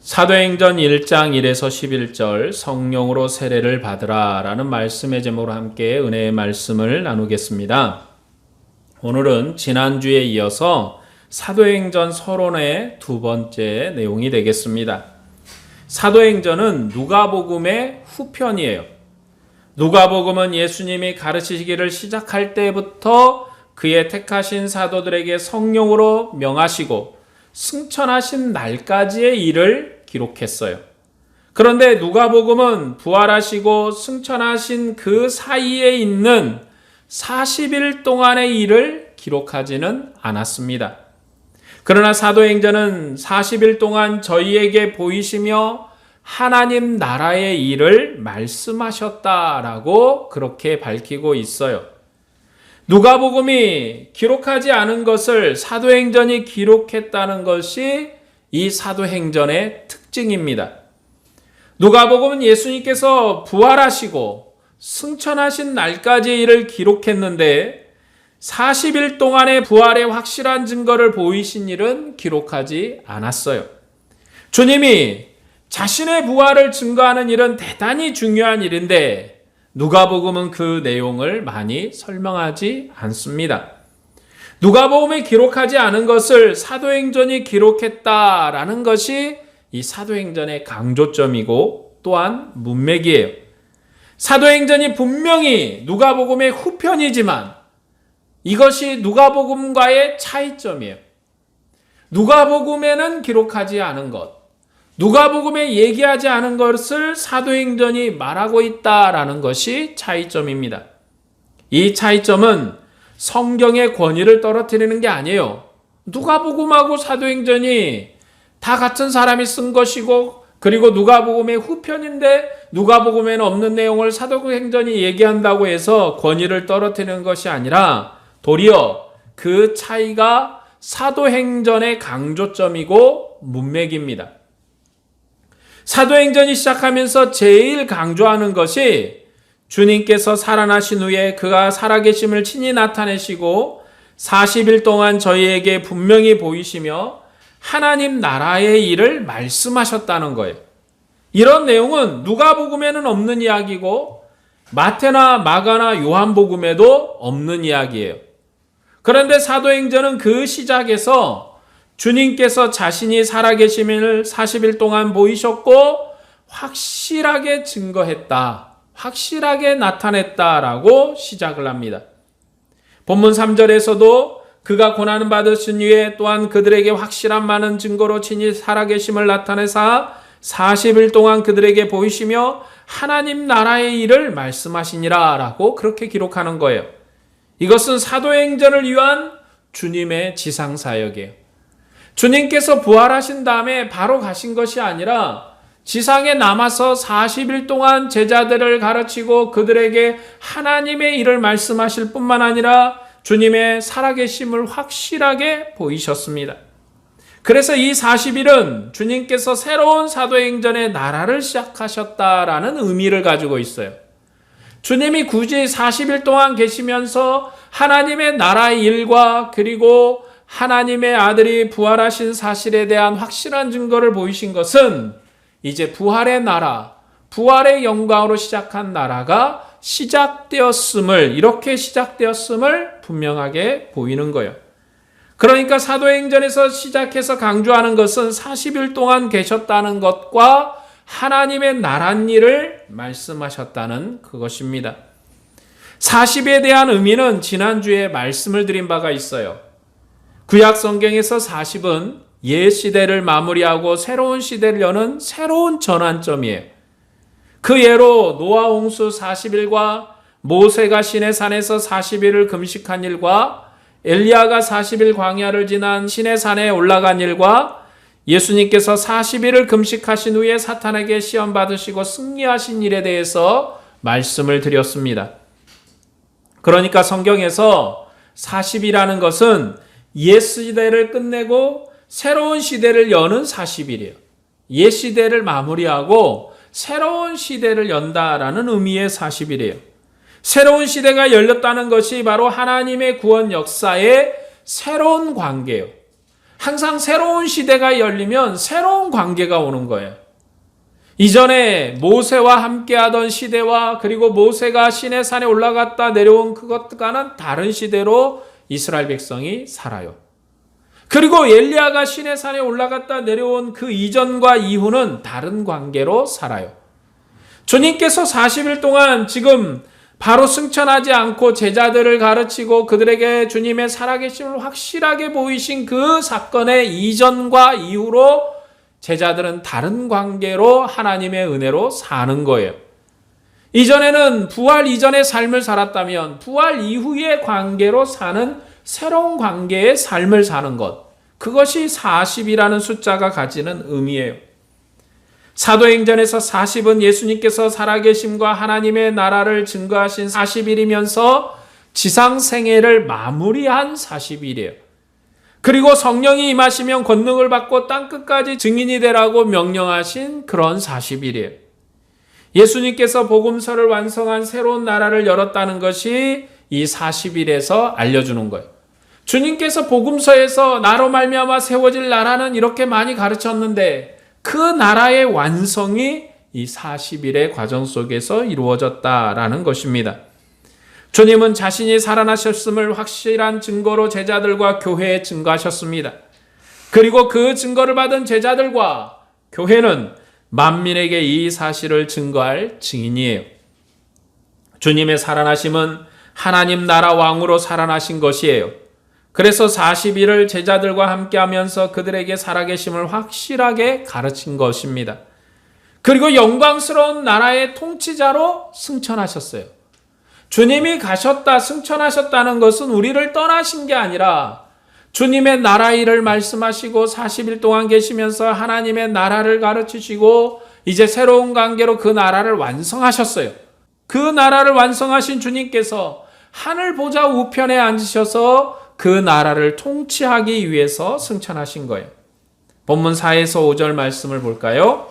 사도행전 1장 1에서 11절 성령으로 세례를 받으라 라는 말씀의 제목으로 함께 은혜의 말씀을 나누겠습니다. 오늘은 지난주에 이어서 사도행전 서론의 두 번째 내용이 되겠습니다. 사도행전은 누가복음의 후편이에요. 누가복음은 예수님이 가르치시기를 시작할 때부터 그의 택하신 사도들에게 성령으로 명하시고 승천하신 날까지의 일을 기록했어요. 그런데 누가복음은 부활하시고 승천하신 그 사이에 있는 40일 동안의 일을 기록하지는 않았습니다. 그러나 사도행전은 40일 동안 저희에게 보이시며 하나님 나라의 일을 말씀하셨다라고 그렇게 밝히고 있어요. 누가복음이 기록하지 않은 것을 사도행전이 기록했다는 것이 이 사도행전의 특징입니다. 누가복음은 예수님께서 부활하시고 승천하신 날까지의 일을 기록했는데 40일 동안의 부활의 확실한 증거를 보이신 일은 기록하지 않았어요. 주님이 자신의 부활을 증거하는 일은 대단히 중요한 일인데 누가복음은 그 내용을 많이 설명하지 않습니다. 누가복음이 기록하지 않은 것을 사도행전이 기록했다라는 것이 이 사도행전의 강조점이고 또한 문맥이에요. 사도행전이 분명히 누가복음의 후편이지만 이것이 누가복음과의 차이점이에요. 누가복음에는 기록하지 않은 것, 누가복음에 얘기하지 않은 것을 사도행전이 말하고 있다라는 것이 차이점입니다. 이 차이점은 성경의 권위를 떨어뜨리는 게 아니에요. 누가복음하고 사도행전이 다 같은 사람이 쓴 것이고 그리고 누가복음의 후편인데 누가복음에는 없는 내용을 사도행전이 얘기한다고 해서 권위를 떨어뜨리는 것이 아니라 도리어 그 차이가 사도행전의 강조점이고 문맥입니다. 사도행전이 시작하면서 제일 강조하는 것이 주님께서 살아나신 후에 그가 살아계심을 친히 나타내시고 40일 동안 저희에게 분명히 보이시며 하나님 나라의 일을 말씀하셨다는 거예요. 이런 내용은 누가복음에는 없는 이야기고 마태나 마가나 요한복음에도 없는 이야기예요. 그런데 사도행전은 그 시작에서 주님께서 자신이 살아계심을 40일 동안 보이셨고 확실하게 증거했다, 확실하게 나타냈다라고 시작을 합니다. 본문 3절에서도 그가 고난을 받으신 후에 또한 그들에게 확실한 많은 증거로 친히 살아계심을 나타내사 40일 동안 그들에게 보이시며 하나님 나라의 일을 말씀하시니라 라고 그렇게 기록하는 거예요. 이것은 사도행전을 위한 주님의 지상사역이에요. 주님께서 부활하신 다음에 바로 가신 것이 아니라 지상에 남아서 40일 동안 제자들을 가르치고 그들에게 하나님의 일을 말씀하실 뿐만 아니라 주님의 살아계심을 확실하게 보이셨습니다. 그래서 이 40일은 주님께서 새로운 사도행전의 나라를 시작하셨다라는 의미를 가지고 있어요. 주님이 굳이 40일 동안 계시면서 하나님의 나라의 일과 그리고 하나님의 아들이 부활하신 사실에 대한 확실한 증거를 보이신 것은 이제 부활의 나라, 부활의 영광으로 시작한 나라가 이렇게 시작되었음을 분명하게 보이는 거예요. 그러니까 사도행전에서 시작해서 강조하는 것은 40일 동안 계셨다는 것과 하나님의 나란 일을 말씀하셨다는 그것입니다. 40에 대한 의미는 지난주에 말씀을 드린 바가 있어요. 구약 성경에서 40은 옛 시대를 마무리하고 새로운 시대를 여는 새로운 전환점이에요. 그 예로 노아 홍수 40일과 모세가 시내산에서 40일을 금식한 일과 엘리야가 40일 광야를 지난 시내산에 올라간 일과 예수님께서 40일을 금식하신 후에 사탄에게 시험 받으시고 승리하신 일에 대해서 말씀을 드렸습니다. 그러니까 성경에서 40이라는 것은 옛 시대를 끝내고 새로운 시대를 여는 40일이에요. 옛 시대를 마무리하고 새로운 시대를 연다라는 의미의 40일이에요. 새로운 시대가 열렸다는 것이 바로 하나님의 구원 역사의 새로운 관계예요. 항상 새로운 시대가 열리면 새로운 관계가 오는 거예요. 이전에 모세와 함께하던 시대와 그리고 모세가 시내산에 올라갔다 내려온 그것과는 다른 시대로 이스라엘 백성이 살아요. 그리고 엘리야가 시내산에 올라갔다 내려온 그 이전과 이후는 다른 관계로 살아요. 주님께서 40일 동안 지금 바로 승천하지 않고 제자들을 가르치고 그들에게 주님의 살아계심을 확실하게 보이신 그 사건의 이전과 이후로 제자들은 다른 관계로 하나님의 은혜로 사는 거예요. 이전에는 부활 이전의 삶을 살았다면 부활 이후의 관계로 사는 새로운 관계의 삶을 사는 것, 그것이 40이라는 숫자가 가지는 의미예요. 사도행전에서 40은 예수님께서 살아계심과 하나님의 나라를 증거하신 40일이면서 지상생애를 마무리한 40일이에요. 그리고 성령이 임하시면 권능을 받고 땅끝까지 증인이 되라고 명령하신 그런 40일이에요. 예수님께서 복음서를 완성한 새로운 나라를 열었다는 것이 이 40일에서 알려주는 거예요. 주님께서 복음서에서 나로 말미암아 세워질 나라는 이렇게 많이 가르쳤는데 그 나라의 완성이 이 40일의 과정 속에서 이루어졌다라는 것입니다. 주님은 자신이 살아나셨음을 확실한 증거로 제자들과 교회에 증거하셨습니다. 그리고 그 증거를 받은 제자들과 교회는 만민에게 이 사실을 증거할 증인이에요. 주님의 살아나심은 하나님 나라 왕으로 살아나신 것이에요. 그래서 40일을 제자들과 함께하면서 그들에게 살아계심을 확실하게 가르친 것입니다. 그리고 영광스러운 나라의 통치자로 승천하셨어요. 주님이 가셨다, 승천하셨다는 것은 우리를 떠나신 게 아니라 주님의 나라 일을 말씀하시고 40일 동안 계시면서 하나님의 나라를 가르치시고 이제 새로운 관계로 그 나라를 완성하셨어요. 그 나라를 완성하신 주님께서 하늘 보좌 우편에 앉으셔서 그 나라를 통치하기 위해서 승천하신 거예요. 본문 4에서 5절 말씀을 볼까요?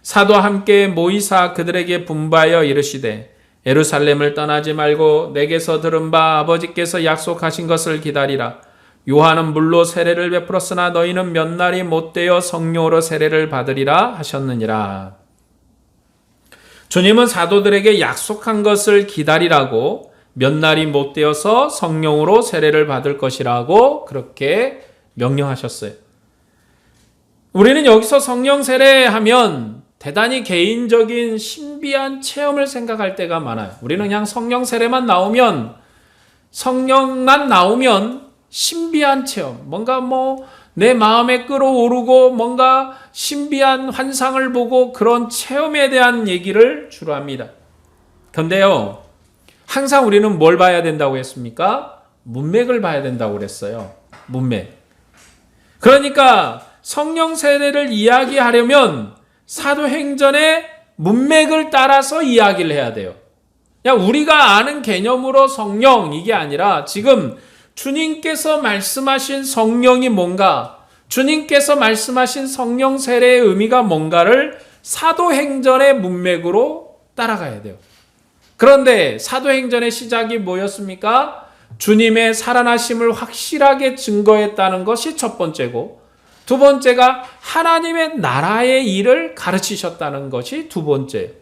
사도와 함께 모이사 그들에게 분부하여 이르시되 예루살렘을 떠나지 말고 내게서 들은 바 아버지께서 약속하신 것을 기다리라. 요한은 물로 세례를 베풀었으나 너희는 몇 날이 못되어 성령으로 세례를 받으리라 하셨느니라. 주님은 사도들에게 약속한 것을 기다리라고 몇 날이 못되어서 성령으로 세례를 받을 것이라고 그렇게 명령하셨어요. 우리는 여기서 성령 세례하면 대단히 개인적인 신비한 체험을 생각할 때가 많아요. 우리는 그냥 성령 세례만 나오면, 성령만 나오면 신비한 체험, 뭔가 내 마음에 끌어오르고 뭔가 신비한 환상을 보고 그런 체험에 대한 얘기를 주로 합니다. 그런데요, 항상 우리는 뭘 봐야 된다고 했습니까? 문맥을 봐야 된다고 그랬어요. 문맥. 그러니까 성령 세례를 이야기하려면 사도행전의 문맥을 따라서 이야기를 해야 돼요. 그냥 우리가 아는 개념으로 성령 이게 아니라 지금 주님께서 말씀하신 성령이 뭔가, 주님께서 말씀하신 성령 세례의 의미가 뭔가를 사도행전의 문맥으로 따라가야 돼요. 그런데 사도행전의 시작이 뭐였습니까? 주님의 살아나심을 확실하게 증거했다는 것이 첫 번째고, 두 번째가 하나님의 나라의 일을 가르치셨다는 것이 두 번째.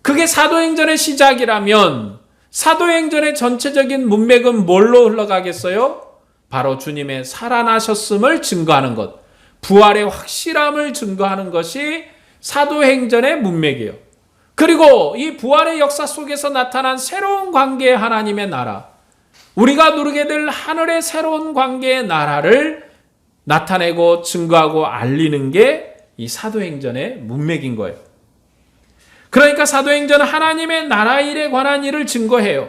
그게 사도행전의 시작이라면 사도행전의 전체적인 문맥은 뭘로 흘러가겠어요? 바로 주님의 살아나셨음을 증거하는 것, 부활의 확실함을 증거하는 것이 사도행전의 문맥이에요. 그리고 이 부활의 역사 속에서 나타난 새로운 관계의 하나님의 나라, 우리가 누리게 될 하늘의 새로운 관계의 나라를 나타내고 증거하고 알리는 게 이 사도행전의 문맥인 거예요. 그러니까 사도행전은 하나님의 나라 일에 관한 일을 증거해요.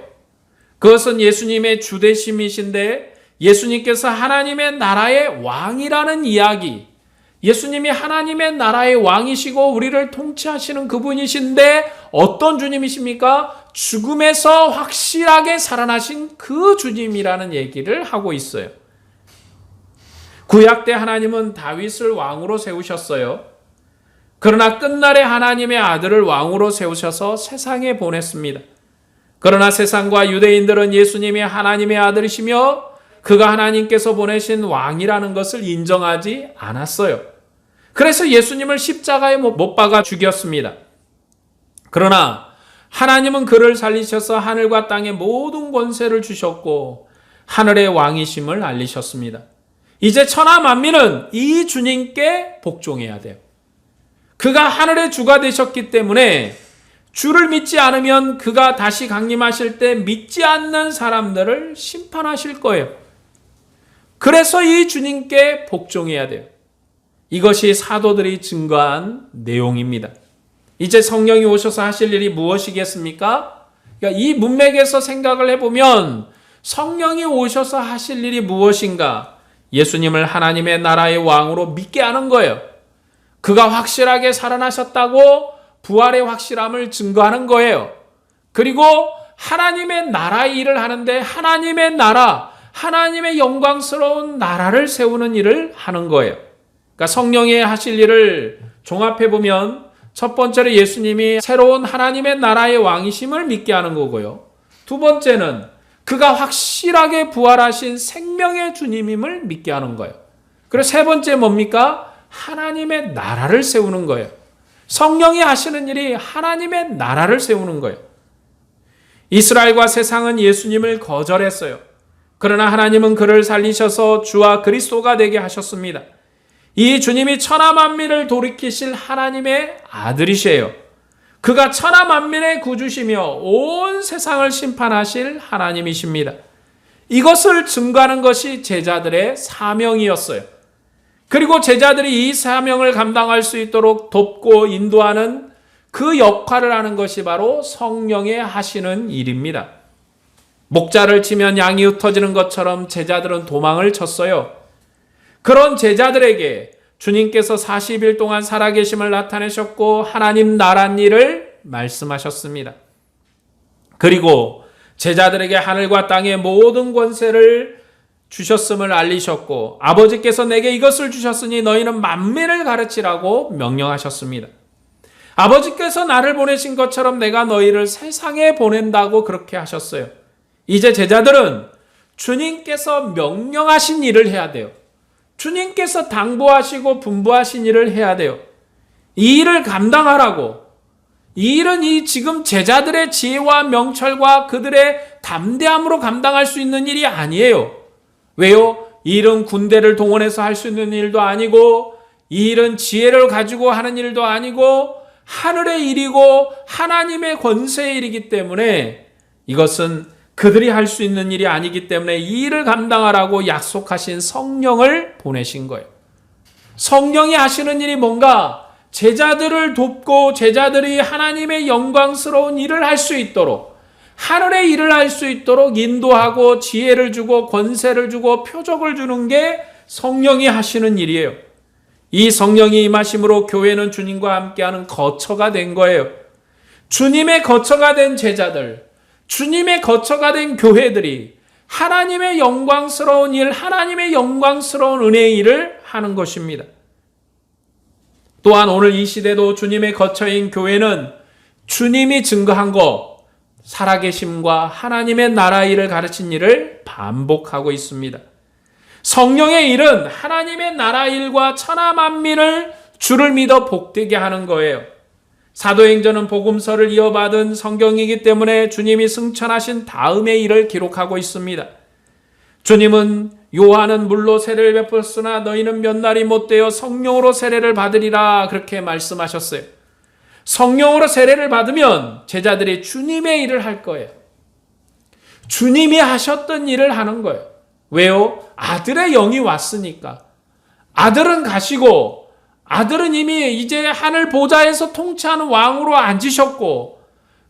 그것은 예수님의 주되심이신데 예수님께서 하나님의 나라의 왕이라는 이야기, 예수님이 하나님의 나라의 왕이시고 우리를 통치하시는 그분이신데 어떤 주님이십니까? 죽음에서 확실하게 살아나신 그 주님이라는 얘기를 하고 있어요. 구약 때 하나님은 다윗을 왕으로 세우셨어요. 그러나 끝날에 하나님의 아들을 왕으로 세우셔서 세상에 보냈습니다. 그러나 세상과 유대인들은 예수님이 하나님의 아들이시며 그가 하나님께서 보내신 왕이라는 것을 인정하지 않았어요. 그래서 예수님을 십자가에 못 박아 죽였습니다. 그러나 하나님은 그를 살리셔서 하늘과 땅의 모든 권세를 주셨고 하늘의 왕이심을 알리셨습니다. 이제 천하 만민은 이 주님께 복종해야 돼요. 그가 하늘의 주가 되셨기 때문에 주를 믿지 않으면 그가 다시 강림하실 때 믿지 않는 사람들을 심판하실 거예요. 그래서 이 주님께 복종해야 돼요. 이것이 사도들이 증거한 내용입니다. 이제 성령이 오셔서 하실 일이 무엇이겠습니까? 그러니까 이 문맥에서 생각을 해보면 성령이 오셔서 하실 일이 무엇인가? 예수님을 하나님의 나라의 왕으로 믿게 하는 거예요. 그가 확실하게 살아나셨다고 부활의 확실함을 증거하는 거예요. 그리고 하나님의 나라의 일을 하는데 하나님의 나라, 하나님의 영광스러운 나라를 세우는 일을 하는 거예요. 그러니까 성령이 하실 일을 종합해보면 첫 번째로 예수님이 새로운 하나님의 나라의 왕이심을 믿게 하는 거고요. 두 번째는 그가 확실하게 부활하신 생명의 주님임을 믿게 하는 거예요. 그리고 세 번째 뭡니까? 하나님의 나라를 세우는 거예요. 성령이 하시는 일이 하나님의 나라를 세우는 거예요. 이스라엘과 세상은 예수님을 거절했어요. 그러나 하나님은 그를 살리셔서 주와 그리스도가 되게 하셨습니다. 이 주님이 천하 만민을 돌이키실 하나님의 아들이시에요. 그가 천하 만민의 구주시며 온 세상을 심판하실 하나님이십니다. 이것을 증거하는 것이 제자들의 사명이었어요. 그리고 제자들이 이 사명을 감당할 수 있도록 돕고 인도하는 그 역할을 하는 것이 바로 성령의 하시는 일입니다. 목자를 치면 양이 흩어지는 것처럼 제자들은 도망을 쳤어요. 그런 제자들에게 주님께서 40일 동안 살아계심을 나타내셨고 하나님 나란 일을 말씀하셨습니다. 그리고 제자들에게 하늘과 땅의 모든 권세를 주셨음을 알리셨고 아버지께서 내게 이것을 주셨으니 너희는 만민을 가르치라고 명령하셨습니다. 아버지께서 나를 보내신 것처럼 내가 너희를 세상에 보낸다고 그렇게 하셨어요. 이제 제자들은 주님께서 명령하신 일을 해야 돼요. 주님께서 당부하시고 분부하신 일을 해야 돼요. 이 일을 감당하라고. 이 일은 이 지금 제자들의 지혜와 명철과 그들의 담대함으로 감당할 수 있는 일이 아니에요. 왜요? 이 일은 군대를 동원해서 할 수 있는 일도 아니고 이 일은 지혜를 가지고 하는 일도 아니고 하늘의 일이고 하나님의 권세의 일이기 때문에 이것은 그들이 할 수 있는 일이 아니기 때문에 이 일을 감당하라고 약속하신 성령을 보내신 거예요. 성령이 하시는 일이 뭔가 제자들을 돕고 제자들이 하나님의 영광스러운 일을 할 수 있도록 하늘의 일을 할 수 있도록 인도하고 지혜를 주고 권세를 주고 표적을 주는 게 성령이 하시는 일이에요. 이 성령이 임하심으로 교회는 주님과 함께하는 거처가 된 거예요. 주님의 거처가 된 제자들, 주님의 거처가 된 교회들이 하나님의 영광스러운 일, 하나님의 영광스러운 은혜의 일을 하는 것입니다. 또한 오늘 이 시대도 주님의 거처인 교회는 주님이 증거한 것, 살아계심과 하나님의 나라 일을 가르친 일을 반복하고 있습니다. 성령의 일은 하나님의 나라 일과 천하 만민을 주를 믿어 복되게 하는 거예요. 사도행전은 복음서를 이어받은 성경이기 때문에 주님이 승천하신 다음의 일을 기록하고 있습니다. 주님은 요한은 물로 세례를 베풀었으나 너희는 몇 날이 못되어 성령으로 세례를 받으리라 그렇게 말씀하셨어요. 성령으로 세례를 받으면 제자들이 주님의 일을 할 거예요. 주님이 하셨던 일을 하는 거예요. 왜요? 아들의 영이 왔으니까. 아들은 가시고 아들은 이미 이제 하늘 보좌에서 통치하는 왕으로 앉으셨고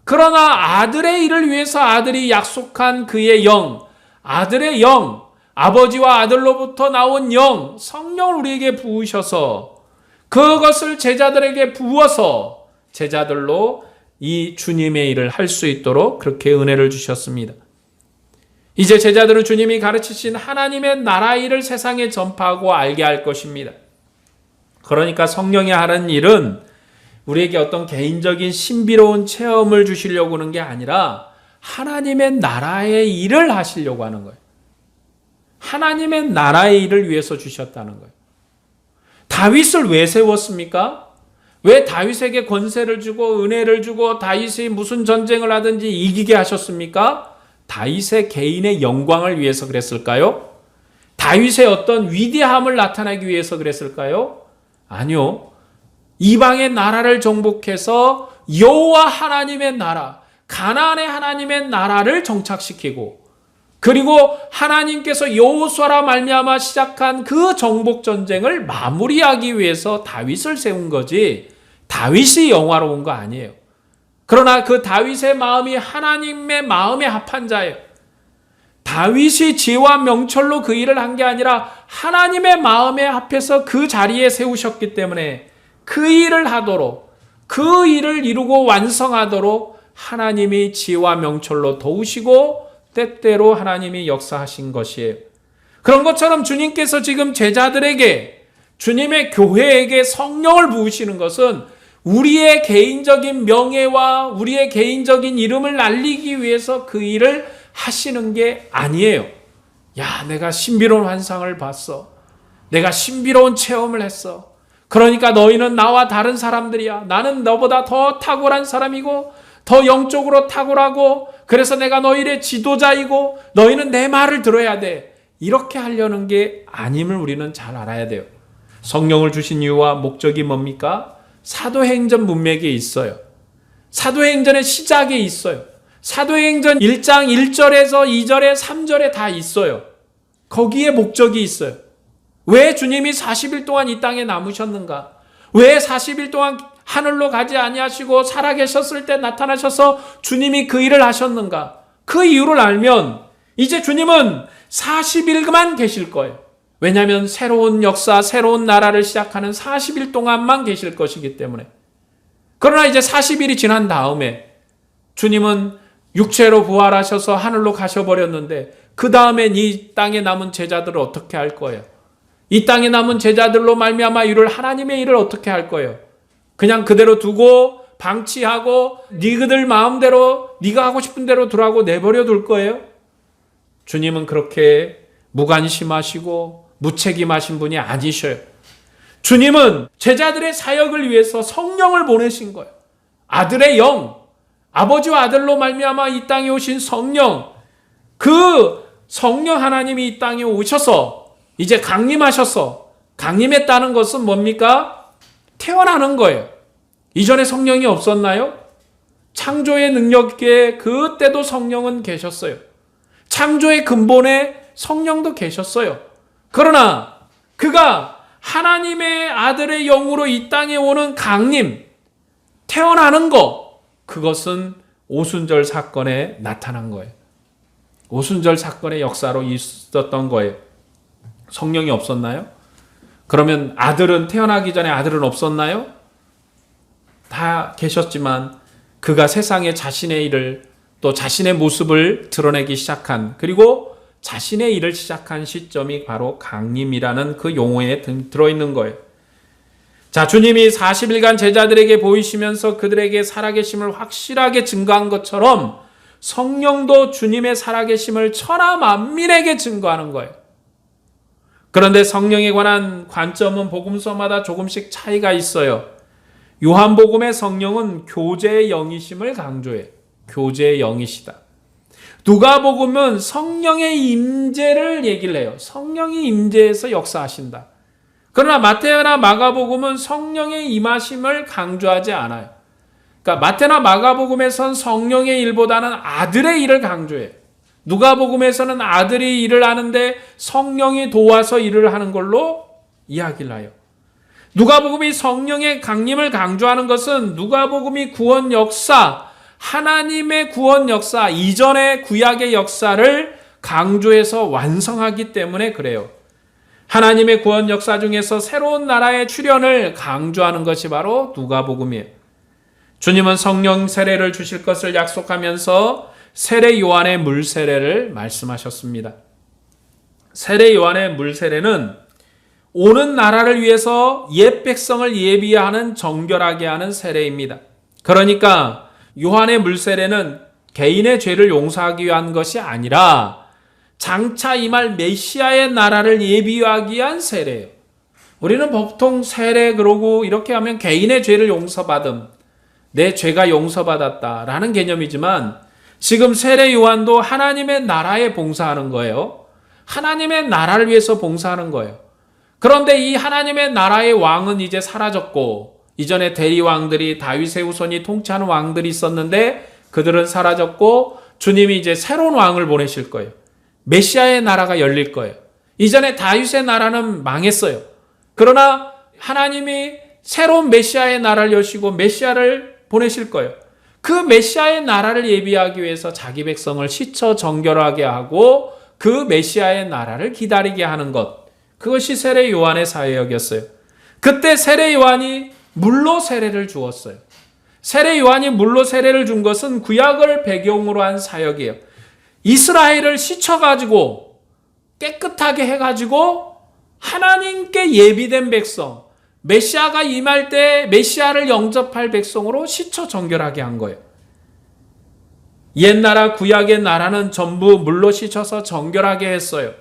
그러나 아들의 일을 위해서 아들이 약속한 그의 영, 아들의 영, 아버지와 아들로부터 나온 영, 성령을 우리에게 부으셔서 그것을 제자들에게 부어서 제자들로 이 주님의 일을 할 수 있도록 그렇게 은혜를 주셨습니다. 이제 제자들은 주님이 가르치신 하나님의 나라 일을 세상에 전파하고 알게 할 것입니다. 그러니까 성령이 하는 일은 우리에게 어떤 개인적인 신비로운 체험을 주시려고 하는 게 아니라 하나님의 나라의 일을 하시려고 하는 거예요. 하나님의 나라의 일을 위해서 주셨다는 거예요. 다윗을 왜 세웠습니까? 왜 다윗에게 권세를 주고 은혜를 주고 다윗이 무슨 전쟁을 하든지 이기게 하셨습니까? 다윗의 개인의 영광을 위해서 그랬을까요? 다윗의 어떤 위대함을 나타내기 위해서 그랬을까요? 아니요. 이방의 나라를 정복해서 여호와 하나님의 나라, 가나안의 하나님의 나라를 정착시키고, 그리고 하나님께서 여호수아라 말미암아 시작한 그 정복 전쟁을 마무리하기 위해서 다윗을 세운 거지, 다윗이 영화로운 거 아니에요. 그러나 그 다윗의 마음이 하나님의 마음에 합한 자예요. 다윗이 지혜와 명철로 그 일을 한 게 아니라 하나님의 마음에 합해서 그 자리에 세우셨기 때문에 그 일을 하도록, 그 일을 이루고 완성하도록 하나님이 지혜와 명철로 도우시고 때때로 하나님이 역사하신 것이에요. 그런 것처럼 주님께서 지금 제자들에게, 주님의 교회에게 성령을 부으시는 것은 우리의 개인적인 명예와 우리의 개인적인 이름을 날리기 위해서 그 일을 하시는 게 아니에요. 야, 내가 신비로운 환상을 봤어. 내가 신비로운 체험을 했어. 그러니까 너희는 나와 다른 사람들이야. 나는 너보다 더 탁월한 사람이고 더 영적으로 탁월하고, 그래서 내가 너희의 지도자이고 너희는 내 말을 들어야 돼. 이렇게 하려는 게 아님을 우리는 잘 알아야 돼요. 성령을 주신 이유와 목적이 뭡니까? 사도행전 문맥에 있어요. 사도행전의 시작에 있어요. 사도행전 1장 1절에서 2절에 3절에 다 있어요. 거기에 목적이 있어요. 왜 주님이 40일 동안 이 땅에 남으셨는가? 왜 40일 동안 하늘로 가지 아니하시고 살아계셨을 때 나타나셔서 주님이 그 일을 하셨는가? 그 이유를 알면 이제 주님은 40일만 계실 거예요. 왜냐하면 새로운 역사, 새로운 나라를 시작하는 40일 동안만 계실 것이기 때문에. 그러나 이제 40일이 지난 다음에 주님은 육체로 부활하셔서 하늘로 가셔버렸는데, 그 다음엔 이 땅에 남은 제자들을 어떻게 할 거예요? 이 땅에 남은 제자들로 말미암아 이룰 하나님의 일을 어떻게 할 거예요? 그냥 그대로 두고 방치하고 니그들 마음대로 네가 하고 싶은 대로 두라고 내버려 둘 거예요? 주님은 그렇게 무관심하시고 무책임하신 분이 아니셔요. 주님은 제자들의 사역을 위해서 성령을 보내신 거예요. 아들의 영, 아버지와 아들로 말미암아 이 땅에 오신 성령, 그 성령 하나님이 이 땅에 오셔서 이제 강림하셔서, 강림했다는 것은 뭡니까? 태어나는 거예요. 이전에 성령이 없었나요? 창조의 능력에 그때도 성령은 계셨어요. 창조의 근본에 성령도 계셨어요. 그러나 그가 하나님의 아들의 영으로 이 땅에 오는 강림, 태어나는 것, 그것은 오순절 사건에 나타난 거예요. 오순절 사건의 역사로 있었던 거예요. 성령이 없었나요? 그러면 아들은, 태어나기 전에 아들은 없었나요? 다 계셨지만 그가 세상에 자신의 일을, 또 자신의 모습을 드러내기 시작한, 그리고 자신의 일을 시작한 시점이 바로 강림이라는 그 용어에 들어있는 거예요. 자, 주님이 40일간 제자들에게 보이시면서 그들에게 살아계심을 확실하게 증거한 것처럼 성령도 주님의 살아계심을 천하 만민에게 증거하는 거예요. 그런데 성령에 관한 관점은 복음서마다 조금씩 차이가 있어요. 요한복음의 성령은 교제의 영이심을 강조해요. 교제의 영이시다. 누가복음은 성령의 임재를 얘기를 해요. 성령이 임재해서 역사하신다. 그러나 마태나 마가복음은 성령의 임하심을 강조하지 않아요. 그러니까 마태나 마가복음에선 성령의 일보다는 아들의 일을 강조해요. 누가복음에서는 아들이 일을 하는데 성령이 도와서 일을 하는 걸로 이야기를 해요. 누가복음이 성령의 강림을 강조하는 것은 누가복음이 구원 역사, 하나님의 구원 역사, 이전의 구약의 역사를 강조해서 완성하기 때문에 그래요. 하나님의 구원 역사 중에서 새로운 나라의 출현을 강조하는 것이 바로 누가복음이에요. 주님은 성령 세례를 주실 것을 약속하면서 세례 요한의 물 세례를 말씀하셨습니다. 세례 요한의 물 세례는 오는 나라를 위해서 옛 백성을 예비하는, 정결하게 하는 세례입니다. 그러니까 요한의 물 세례는 개인의 죄를 용서하기 위한 것이 아니라 장차 임할 메시아의 나라를 예비하기 위한 세례예요. 우리는 보통 세례 그러고 이렇게 하면 개인의 죄를 용서받음, 내 죄가 용서받았다라는 개념이지만 지금 세례 요한도 하나님의 나라에 봉사하는 거예요. 하나님의 나라를 위해서 봉사하는 거예요. 그런데 이 하나님의 나라의 왕은 이제 사라졌고 이전에 대리왕들이 다윗의 후손이 통치하는 왕들이 있었는데 그들은 사라졌고 주님이 이제 새로운 왕을 보내실 거예요. 메시아의 나라가 열릴 거예요. 이전에 다윗의 나라는 망했어요. 그러나 하나님이 새로운 메시아의 나라를 여시고 메시아를 보내실 거예요. 그 메시아의 나라를 예비하기 위해서 자기 백성을 씻어 정결하게 하고 그 메시아의 나라를 기다리게 하는 것. 그것이 세례 요한의 사역이었어요. 그때 세례 요한이 물로 세례를 주었어요. 세례 요한이 물로 세례를 준 것은 구약을 배경으로 한 사역이에요. 이스라엘을 씻어가지고 깨끗하게 해가지고 하나님께 예비된 백성, 메시아가 임할 때 메시아를 영접할 백성으로 씻어 정결하게 한 거예요. 옛나라 구약의 나라는 전부 물로 씻어서 정결하게 했어요.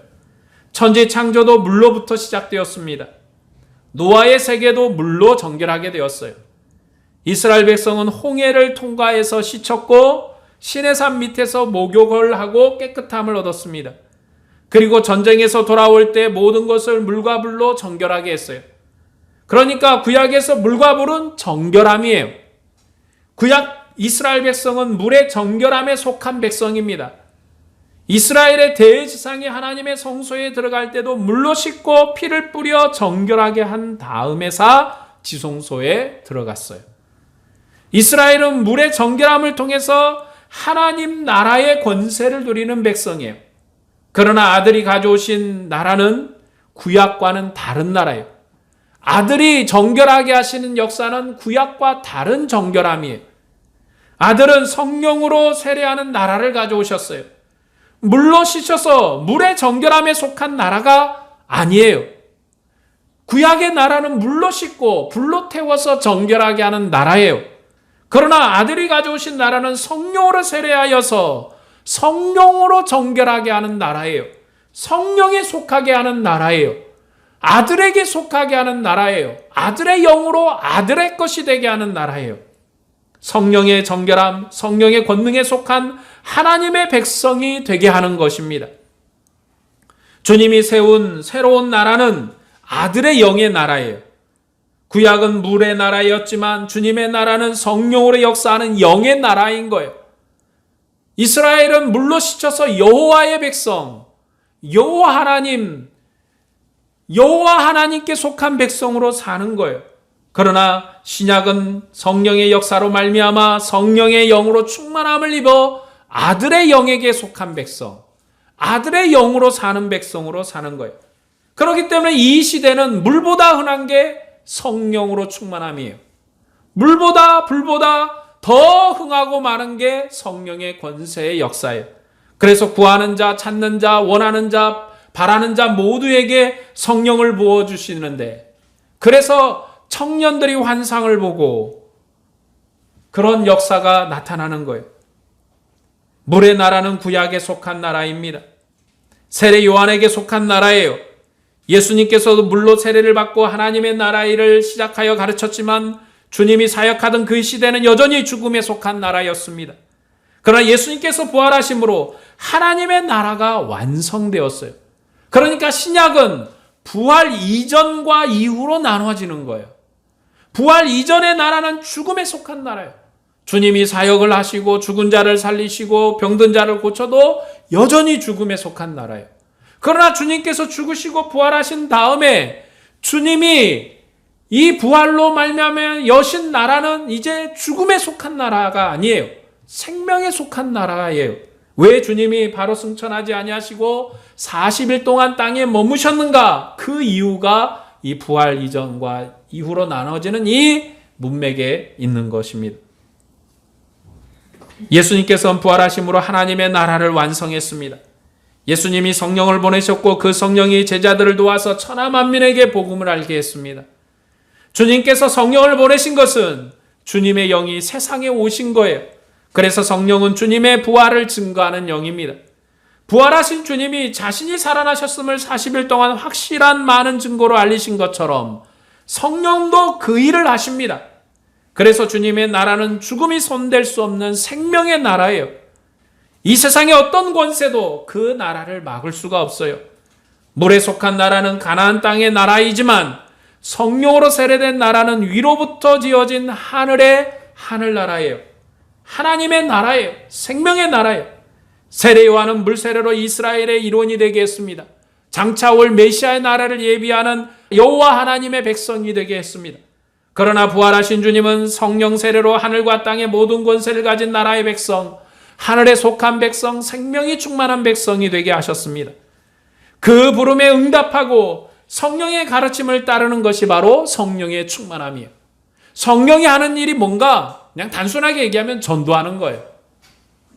천지 창조도 물로부터 시작되었습니다. 노아의 세계도 물로 정결하게 되었어요. 이스라엘 백성은 홍해를 통과해서 씻었고 시내산 밑에서 목욕을 하고 깨끗함을 얻었습니다. 그리고 전쟁에서 돌아올 때 모든 것을 물과 불로 정결하게 했어요. 그러니까 구약에서 물과 불은 정결함이에요. 구약 이스라엘 백성은 물의 정결함에 속한 백성입니다. 이스라엘의 대제사장이 하나님의 성소에 들어갈 때도 물로 씻고 피를 뿌려 정결하게 한 다음에서 지성소에 들어갔어요. 이스라엘은 물의 정결함을 통해서 하나님 나라의 권세를 누리는 백성이에요. 그러나 아들이 가져오신 나라는 구약과는 다른 나라예요. 아들이 정결하게 하시는 역사는 구약과 다른 정결함이에요. 아들은 성령으로 세례하는 나라를 가져오셨어요. 물로 씻어서 물의 정결함에 속한 나라가 아니에요. 구약의 나라는 물로 씻고 불로 태워서 정결하게 하는 나라예요. 그러나 아들이 가져오신 나라는 성령으로 세례하여서 성령으로 정결하게 하는 나라예요. 성령에 속하게 하는 나라예요. 아들에게 속하게 하는 나라예요. 아들의 영으로 아들의 것이 되게 하는 나라예요. 성령의 정결함, 성령의 권능에 속한 하나님의 백성이 되게 하는 것입니다. 주님이 세운 새로운 나라는 아들의 영의 나라예요. 구약은 물의 나라였지만 주님의 나라는 성령으로 역사하는 영의 나라인 거예요. 이스라엘은 물로 씻어서 여호와의 백성, 여호와 하나님께 속한 백성으로 사는 거예요. 그러나 신약은 성령의 역사로 말미암아 성령의 영으로 충만함을 입어 아들의 영에게 속한 백성, 아들의 영으로 사는 백성으로 사는 거예요. 그렇기 때문에 이 시대는 물보다 흔한 게 성령으로 충만함이에요. 물보다 불보다 더 흥하고 많은 게 성령의 권세의 역사예요. 그래서 구하는 자, 찾는 자, 원하는 자, 바라는 자 모두에게 성령을 부어주시는데, 그래서 청년들이 환상을 보고 그런 역사가 나타나는 거예요. 물의 나라는 구약에 속한 나라입니다. 세례 요한에게 속한 나라예요. 예수님께서도 물로 세례를 받고 하나님의 나라 일을 시작하여 가르쳤지만 주님이 사역하던 그 시대는 여전히 죽음에 속한 나라였습니다. 그러나 예수님께서 부활하심으로 하나님의 나라가 완성되었어요. 그러니까 신약은 부활 이전과 이후로 나눠지는 거예요. 부활 이전의 나라는 죽음에 속한 나라예요. 주님이 사역을 하시고 죽은 자를 살리시고 병든 자를 고쳐도 여전히 죽음에 속한 나라예요. 그러나 주님께서 죽으시고 부활하신 다음에 주님이 이 부활로 말미암아 여신 나라는 이제 죽음에 속한 나라가 아니에요. 생명에 속한 나라예요. 왜 주님이 바로 승천하지 아니하시고 40일 동안 땅에 머무셨는가? 그 이유가 이 부활 이전과 이후로 나눠지는 이 문맥에 있는 것입니다. 예수님께서는 부활하심으로 하나님의 나라를 완성했습니다. 예수님이 성령을 보내셨고 그 성령이 제자들을 도와서 천하 만민에게 복음을 알게 했습니다. 주님께서 성령을 보내신 것은 주님의 영이 세상에 오신 거예요. 그래서 성령은 주님의 부활을 증거하는 영입니다. 부활하신 주님이 자신이 살아나셨음을 40일 동안 확실한 많은 증거로 알리신 것처럼 성령도 그 일을 하십니다. 그래서 주님의 나라는 죽음이 손댈 수 없는 생명의 나라예요. 이 세상의 어떤 권세도 그 나라를 막을 수가 없어요. 물에 속한 나라는 가나안 땅의 나라이지만 성령으로 세례된 나라는 위로부터 지어진 하늘의 하늘나라예요. 하나님의 나라예요. 생명의 나라예요. 세례 요한은 물세례로 이스라엘의 일원이 되게 했습니다. 장차 올 메시아의 나라를 예비하는 여호와 하나님의 백성이 되게 했습니다. 그러나 부활하신 주님은 성령 세례로 하늘과 땅의 모든 권세를 가진 나라의 백성, 하늘에 속한 백성, 생명이 충만한 백성이 되게 하셨습니다. 그 부름에 응답하고 성령의 가르침을 따르는 것이 바로 성령의 충만함이에요. 성령이 하는 일이 뭔가 그냥 단순하게 얘기하면 전도하는 거예요.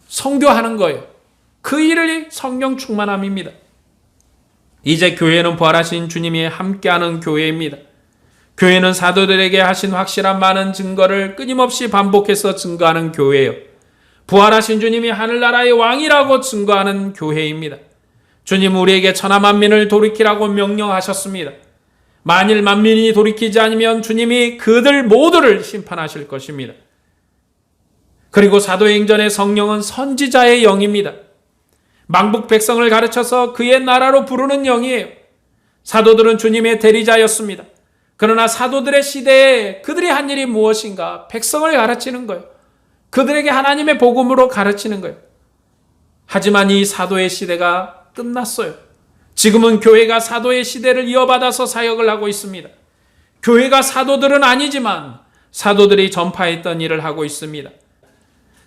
선교하는 거예요. 그 일이 성령 충만함입니다. 이제 교회는 부활하신 주님이 함께하는 교회입니다. 교회는 사도들에게 하신 확실한 많은 증거를 끊임없이 반복해서 증거하는 교회예요. 부활하신 주님이 하늘나라의 왕이라고 증거하는 교회입니다. 주님은 우리에게 천하 만민을 돌이키라고 명령하셨습니다. 만일 만민이 돌이키지 않으면 주님이 그들 모두를 심판하실 것입니다. 그리고 사도행전의 성령은 선지자의 영입니다. 망국 백성을 가르쳐서 그의 나라로 부르는 영이에요. 사도들은 주님의 대리자였습니다. 그러나 사도들의 시대에 그들이 한 일이 무엇인가? 백성을 가르치는 거예요. 그들에게 하나님의 복음으로 가르치는 거예요. 하지만 이 사도의 시대가 끝났어요. 지금은 교회가 사도의 시대를 이어받아서 사역을 하고 있습니다. 교회가 사도들은 아니지만 사도들이 전파했던 일을 하고 있습니다.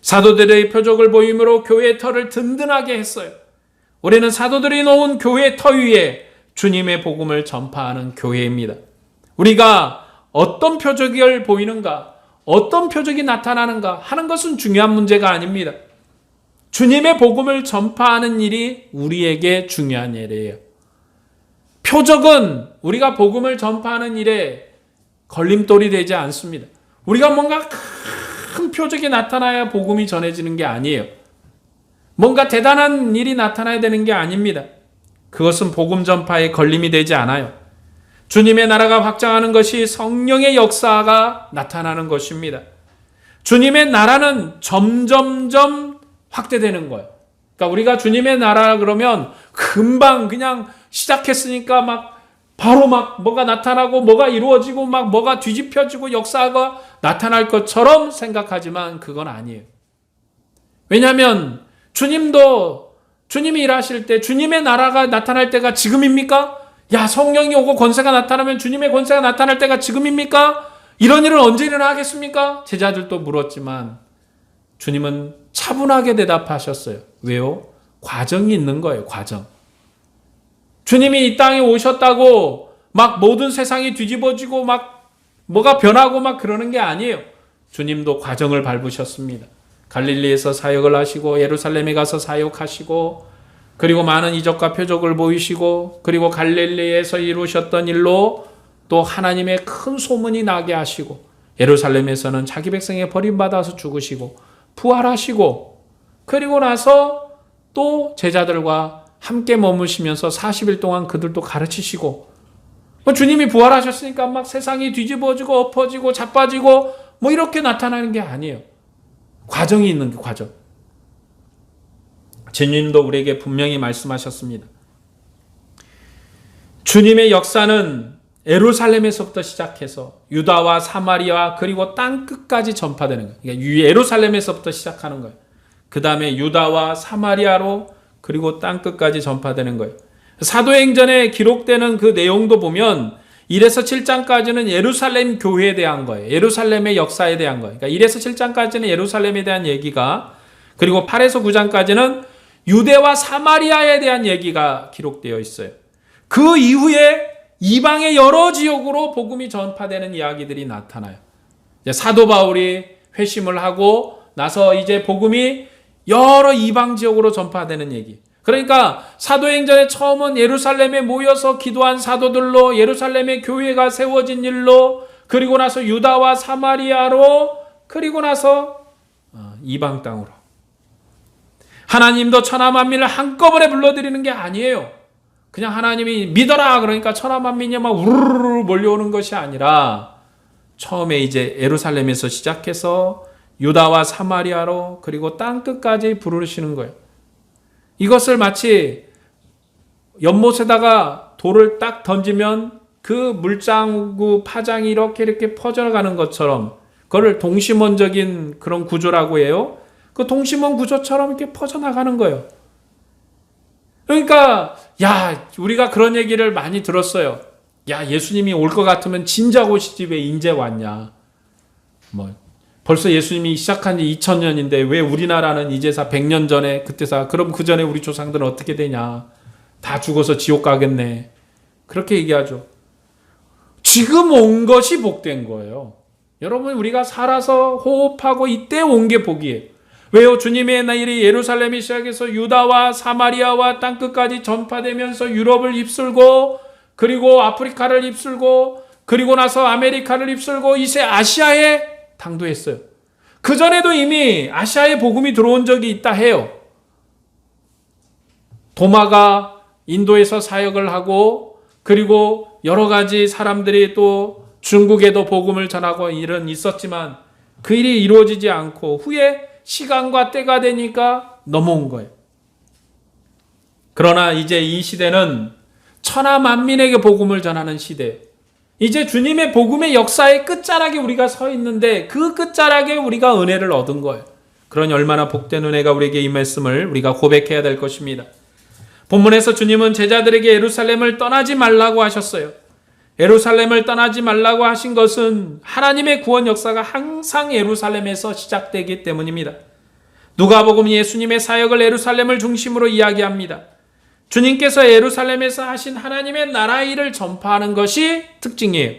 사도들의 표적을 보임으로 교회의 터를 든든하게 했어요. 우리는 사도들이 놓은 교회의 터 위에 주님의 복음을 전파하는 교회입니다. 우리가 어떤 표적을 보이는가, 어떤 표적이 나타나는가 하는 것은 중요한 문제가 아닙니다. 주님의 복음을 전파하는 일이 우리에게 중요한 일이에요. 표적은 우리가 복음을 전파하는 일에 걸림돌이 되지 않습니다. 우리가 뭔가 큰 표적이 나타나야 복음이 전해지는 게 아니에요. 뭔가 대단한 일이 나타나야 되는 게 아닙니다. 그것은 복음 전파에 걸림이 되지 않아요. 주님의 나라가 확장하는 것이 성령의 역사가 나타나는 것입니다. 주님의 나라는 점점점 확대되는 거예요. 그러니까 우리가 주님의 나라 그러면 금방 그냥 시작했으니까 바로 뭐가 나타나고 뭐가 이루어지고 뭐가 뒤집혀지고 역사가 나타날 것처럼 생각하지만 그건 아니에요. 왜냐하면 주님이 일하실 때 주님의 나라가 나타날 때가 지금입니까? 야, 성령이 오고 권세가 나타나면 주님의 권세가 나타날 때가 지금입니까? 이런 일은 언제 일어나겠습니까? 제자들도 물었지만 주님은 차분하게 대답하셨어요. 왜요? 과정이 있는 거예요. 과정. 주님이 이 땅에 오셨다고 모든 세상이 뒤집어지고 뭐가 변하고 그러는 게 아니에요. 주님도 과정을 밟으셨습니다. 갈릴리에서 사역을 하시고 예루살렘에 가서 사역하시고 그리고 많은 이적과 표적을 보이시고 그리고 갈릴리에서 이루셨던 일로 또 하나님의 큰 소문이 나게 하시고 예루살렘에서는 자기 백성에 버림받아서 죽으시고 부활하시고 그리고 나서 또 제자들과 함께 머무시면서 40일 동안 그들도 가르치시고 주님이 부활하셨으니까 세상이 뒤집어지고 엎어지고 자빠지고 이렇게 나타나는 게 아니에요. 과정이 있는 게 과정. 주님도 우리에게 분명히 말씀하셨습니다. 주님의 역사는 예루살렘에서부터 시작해서 유다와 사마리아 그리고 땅 끝까지 전파되는 거예요. 그러니까 예루살렘에서부터 시작하는 거예요. 그 다음에 유다와 사마리아로 그리고 땅 끝까지 전파되는 거예요. 사도행전에 기록되는 그 내용도 보면 1에서 7장까지는 예루살렘 교회에 대한 거예요. 예루살렘의 역사에 대한 거예요. 그러니까 1에서 7장까지는 예루살렘에 대한 얘기가 그리고 8에서 9장까지는 유대와 사마리아에 대한 얘기가 기록되어 있어요. 그 이후에 이방의 여러 지역으로 복음이 전파되는 이야기들이 나타나요. 사도 바울이 회심을 하고 나서 이제 복음이 여러 이방 지역으로 전파되는 얘기. 그러니까 사도행전에 처음은 예루살렘에 모여서 기도한 사도들로 예루살렘의 교회가 세워진 일로 그리고 나서 유다와 사마리아로 그리고 나서 이방 땅으로 하나님도 천하 만민을 한꺼번에 불러들이는 게 아니에요. 그냥 하나님이 믿어라 그러니까 천하 만민이 막 우르르 몰려오는 것이 아니라 처음에 이제 예루살렘에서 시작해서 유다와 사마리아로 그리고 땅끝까지 부르시는 거예요. 이것을 마치 연못에다가 돌을 딱 던지면 그 물장구 파장이 이렇게 퍼져가는 것처럼 그걸 동심원적인 그런 구조라고 해요. 그 동심원 구조처럼 이렇게 퍼져나가는 거예요. 그러니까 우리가 그런 얘기를 많이 들었어요. 예수님이 올 것 같으면 진작 오시지 왜 인제 왔냐. 벌써 예수님이 시작한 지 2000년인데 왜 우리나라는 이제사 100년 전에 그때사 그럼 그 전에 우리 조상들은 어떻게 되냐. 다 죽어서 지옥 가겠네. 그렇게 얘기하죠. 지금 온 것이 복된 거예요. 여러분 우리가 살아서 호흡하고 이때 온 게 복이에요. 왜요? 주님의 날이 예루살렘이 시작해서 유다와 사마리아와 땅끝까지 전파되면서 유럽을 휩쓸고 그리고 아프리카를 휩쓸고 그리고 나서 아메리카를 휩쓸고 이제 아시아에 당도했어요. 그전에도 이미 아시아에 복음이 들어온 적이 있다 해요. 도마가 인도에서 사역을 하고 그리고 여러 가지 사람들이 또 중국에도 복음을 전하고 일은 있었지만 그 일이 이루어지지 않고 후에 시간과 때가 되니까 넘어온 거예요. 그러나 이제 이 시대는 천하 만민에게 복음을 전하는 시대. 이제 주님의 복음의 역사의 끝자락에 우리가 서 있는데 그 끝자락에 우리가 은혜를 얻은 거예요. 그러니 얼마나 복된 은혜가 우리에게 임했음을 우리가 고백해야 될 것입니다. 본문에서 주님은 제자들에게 예루살렘을 떠나지 말라고 하셨어요. 예루살렘을 떠나지 말라고 하신 것은 하나님의 구원 역사가 항상 예루살렘에서 시작되기 때문입니다. 누가복음 예수님의 사역을 예루살렘을 중심으로 이야기합니다. 주님께서 예루살렘에서 하신 하나님의 나라 일을 전파하는 것이 특징이에요.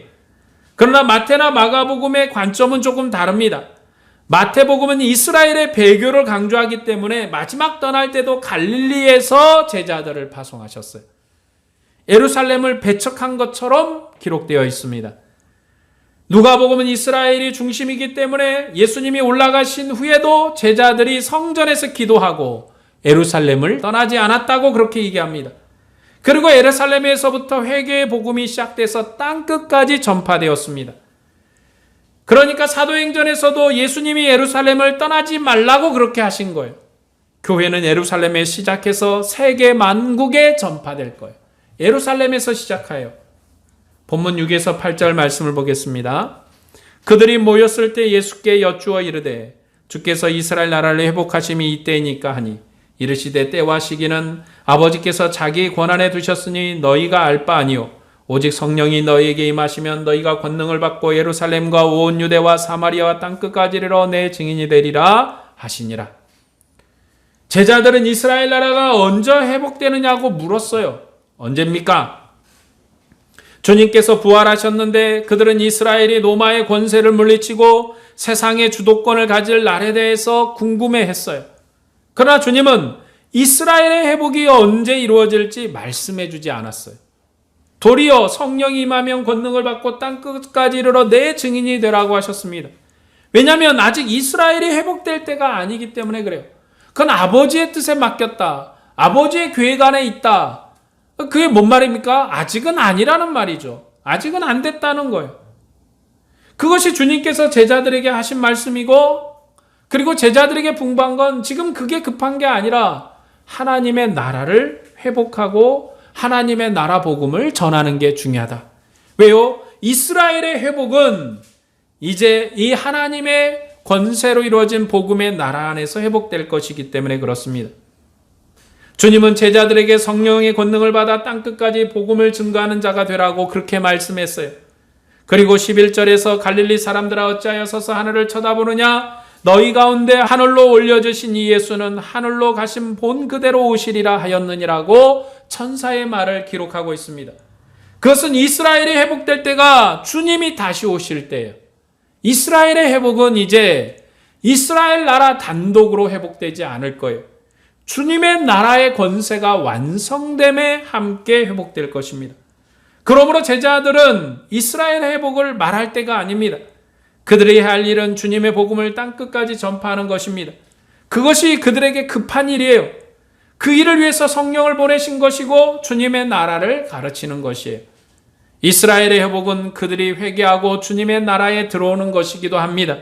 그러나 마태나 마가복음의 관점은 조금 다릅니다. 마태복음은 이스라엘의 배교를 강조하기 때문에 마지막 떠날 때도 갈릴리에서 제자들을 파송하셨어요. 예루살렘을 배척한 것처럼 기록되어 있습니다. 누가복음은 이스라엘이 중심이기 때문에 예수님이 올라가신 후에도 제자들이 성전에서 기도하고 예루살렘을 떠나지 않았다고 그렇게 얘기합니다. 그리고 예루살렘에서부터 회개의 복음이 시작돼서 땅끝까지 전파되었습니다. 그러니까 사도행전에서도 예수님이 예루살렘을 떠나지 말라고 그렇게 하신 거예요. 교회는 예루살렘에 시작해서 세계 만국에 전파될 거예요. 예루살렘에서 시작하여 본문 6에서 8절 말씀을 보겠습니다. 그들이 모였을 때 예수께 여쭈어 이르되 주께서 이스라엘 나라를 회복하심이 이때이니까 하니 이르시되 때와 시기는 아버지께서 자기 권한에 두셨으니 너희가 알 바 아니요 오직 성령이 너희에게 임하시면 너희가 권능을 받고 예루살렘과 온 유대와 사마리아와 땅끝까지 이르러 내 증인이 되리라 하시니라. 제자들은 이스라엘 나라가 언제 회복되느냐고 물었어요. 언제입니까? 주님께서 부활하셨는데 그들은 이스라엘이 로마의 권세를 물리치고 세상의 주도권을 가질 날에 대해서 궁금해했어요. 그러나 주님은 이스라엘의 회복이 언제 이루어질지 말씀해 주지 않았어요. 도리어 성령이 임하면 권능을 받고 땅끝까지 이르러 내 증인이 되라고 하셨습니다. 왜냐하면 아직 이스라엘이 회복될 때가 아니기 때문에 그래요. 그건 아버지의 뜻에 맡겼다. 아버지의 계획 안에 있다. 그게 뭔 말입니까? 아직은 아니라는 말이죠. 아직은 안 됐다는 거예요. 그것이 주님께서 제자들에게 하신 말씀이고 그리고 제자들에게 분부한 건 지금 그게 급한 게 아니라 하나님의 나라를 회복하고 하나님의 나라 복음을 전하는 게 중요하다. 왜요? 이스라엘의 회복은 이제 이 하나님의 권세로 이루어진 복음의 나라 안에서 회복될 것이기 때문에 그렇습니다. 주님은 제자들에게 성령의 권능을 받아 땅끝까지 복음을 증거하는 자가 되라고 그렇게 말씀했어요. 그리고 11절에서 갈릴리 사람들아 어찌하여 서서 하늘을 쳐다보느냐 너희 가운데 하늘로 올려주신 이 예수는 하늘로 가신 본 그대로 오시리라 하였느니라고 천사의 말을 기록하고 있습니다. 그것은 이스라엘이 회복될 때가 주님이 다시 오실 때예요. 이스라엘의 회복은 이제 이스라엘 나라 단독으로 회복되지 않을 거예요. 주님의 나라의 권세가 완성됨에 함께 회복될 것입니다. 그러므로 제자들은 이스라엘 회복을 말할 때가 아닙니다. 그들이 할 일은 주님의 복음을 땅끝까지 전파하는 것입니다. 그것이 그들에게 급한 일이에요. 그 일을 위해서 성령을 보내신 것이고 주님의 나라를 가르치는 것이에요. 이스라엘의 회복은 그들이 회개하고 주님의 나라에 들어오는 것이기도 합니다.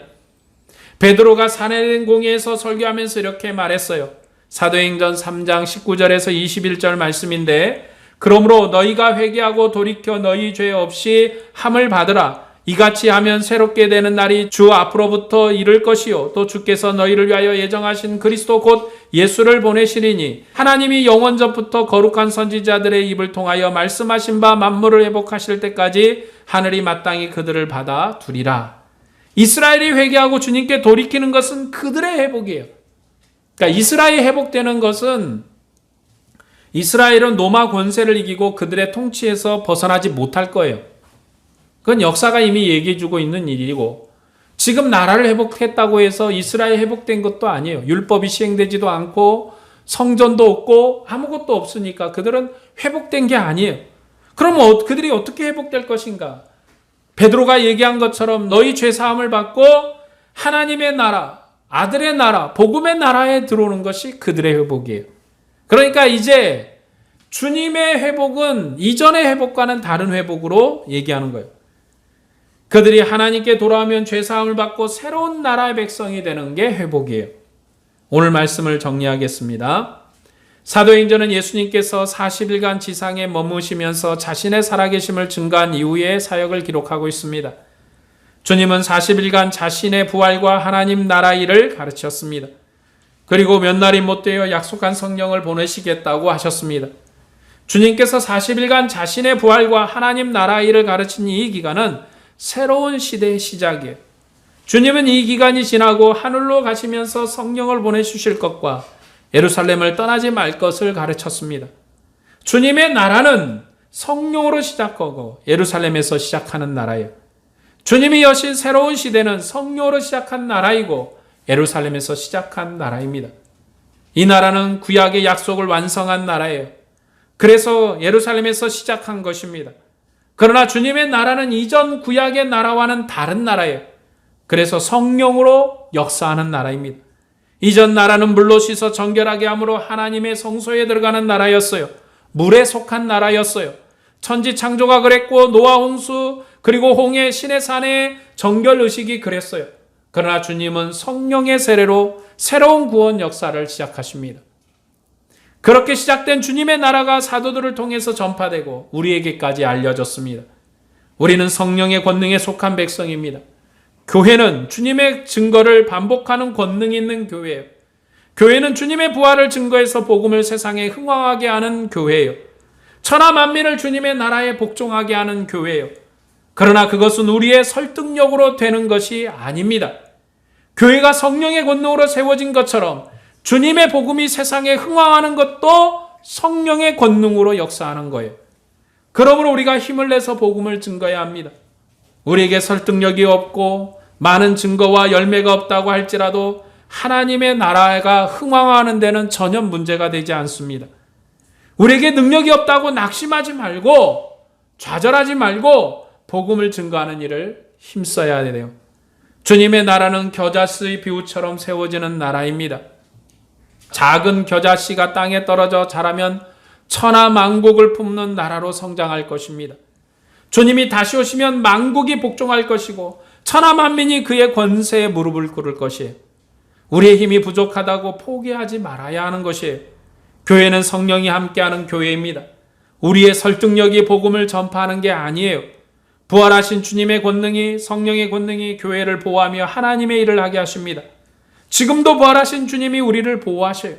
베드로가 사내된 공회에서 설교하면서 이렇게 말했어요. 사도행전 3장 19절에서 21절 말씀인데, 그러므로 너희가 회개하고 돌이켜 너희 죄 없이 함을 받으라. 이같이 하면 새롭게 되는 날이 주 앞으로부터 이를 것이요 또 주께서 너희를 위하여 예정하신 그리스도 곧 예수를 보내시리니 하나님이 영원 전부터 거룩한 선지자들의 입을 통하여 말씀하신 바 만물을 회복하실 때까지 하늘이 마땅히 그들을 받아 두리라. 이스라엘이 회개하고 주님께 돌이키는 것은 그들의 회복이에요. 그러니까 이스라엘이 회복되는 것은 이스라엘은 로마 권세를 이기고 그들의 통치에서 벗어나지 못할 거예요. 그건 역사가 이미 얘기해주고 있는 일이고, 지금 나라를 회복했다고 해서 이스라엘 회복된 것도 아니에요. 율법이 시행되지도 않고 성전도 없고 아무것도 없으니까 그들은 회복된 게 아니에요. 그럼 그들이 어떻게 회복될 것인가? 베드로가 얘기한 것처럼 너희 죄사함을 받고 하나님의 나라, 아들의 나라, 복음의 나라에 들어오는 것이 그들의 회복이에요. 그러니까 이제 주님의 회복은 이전의 회복과는 다른 회복으로 얘기하는 거예요. 그들이 하나님께 돌아오면 죄사함을 받고 새로운 나라의 백성이 되는 게 회복이에요. 오늘 말씀을 정리하겠습니다. 사도행전은 예수님께서 40일간 지상에 머무시면서 자신의 살아계심을 증거한 이후의 사역을 기록하고 있습니다. 주님은 40일간 자신의 부활과 하나님 나라 일을 가르쳤습니다. 그리고 몇 날이 못되어 약속한 성령을 보내시겠다고 하셨습니다. 주님께서 40일간 자신의 부활과 하나님 나라 일을 가르친 이 기간은 새로운 시대의 시작이에요. 주님은 이 기간이 지나고 하늘로 가시면서 성령을 보내주실 것과 예루살렘을 떠나지 말 것을 가르쳤습니다. 주님의 나라는 성령으로 시작하고 예루살렘에서 시작하는 나라예요. 주님이 여신 새로운 시대는 성령으로 시작한 나라이고 예루살렘에서 시작한 나라입니다. 이 나라는 구약의 약속을 완성한 나라예요. 그래서 예루살렘에서 시작한 것입니다. 그러나 주님의 나라는 이전 구약의 나라와는 다른 나라예요. 그래서 성령으로 역사하는 나라입니다. 이전 나라는 물로 씻어 정결하게 함으로 하나님의 성소에 들어가는 나라였어요. 물에 속한 나라였어요. 천지 창조가 그랬고 노아 홍수 그리고 홍해 시내산의 정결의식이 그랬어요. 그러나 주님은 성령의 세례로 새로운 구원 역사를 시작하십니다. 그렇게 시작된 주님의 나라가 사도들을 통해서 전파되고 우리에게까지 알려졌습니다. 우리는 성령의 권능에 속한 백성입니다. 교회는 주님의 증거를 반복하는 권능이 있는 교회예요. 교회는 주님의 부활을 증거해서 복음을 세상에 흥황하게 하는 교회예요. 천하 만민을 주님의 나라에 복종하게 하는 교회예요. 그러나 그것은 우리의 설득력으로 되는 것이 아닙니다. 교회가 성령의 권능으로 세워진 것처럼 주님의 복음이 세상에 흥황하는 것도 성령의 권능으로 역사하는 거예요. 그러므로 우리가 힘을 내서 복음을 증거해야 합니다. 우리에게 설득력이 없고 많은 증거와 열매가 없다고 할지라도 하나님의 나라가 흥황하는 데는 전혀 문제가 되지 않습니다. 우리에게 능력이 없다고 낙심하지 말고 좌절하지 말고 복음을 증거하는 일을 힘써야 돼요. 주님의 나라는 겨자씨 비유처럼 세워지는 나라입니다. 작은 겨자씨가 땅에 떨어져 자라면 천하 만국을 품는 나라로 성장할 것입니다. 주님이 다시 오시면 만국이 복종할 것이고 천하 만민이 그의 권세에 무릎을 꿇을 것이에요. 우리의 힘이 부족하다고 포기하지 말아야 하는 것이에요. 교회는 성령이 함께하는 교회입니다. 우리의 설득력이 복음을 전파하는 게 아니에요. 부활하신 주님의 권능이 성령의 권능이 교회를 보호하며 하나님의 일을 하게 하십니다. 지금도 부활하신 주님이 우리를 보호하셔요.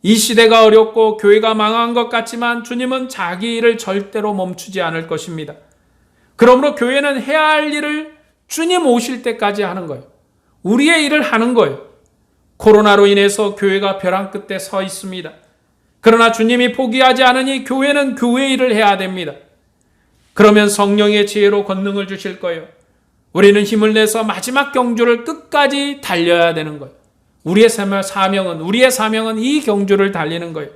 이 시대가 어렵고 교회가 망한 것 같지만 주님은 자기 일을 절대로 멈추지 않을 것입니다. 그러므로 교회는 해야 할 일을 주님 오실 때까지 하는 거예요. 우리의 일을 하는 거예요. 코로나로 인해서 교회가 벼랑 끝에 서 있습니다. 그러나 주님이 포기하지 않으니 교회는 교회 일을 해야 됩니다. 그러면 성령의 지혜로 권능을 주실 거예요. 우리는 힘을 내서 마지막 경주를 끝까지 달려야 되는 거예요. 우리의 사명은 이 경주를 달리는 거예요.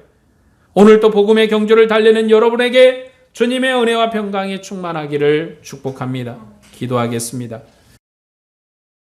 오늘 또 복음의 경주를 달리는 여러분에게 주님의 은혜와 평강이 충만하기를 축복합니다. 기도하겠습니다.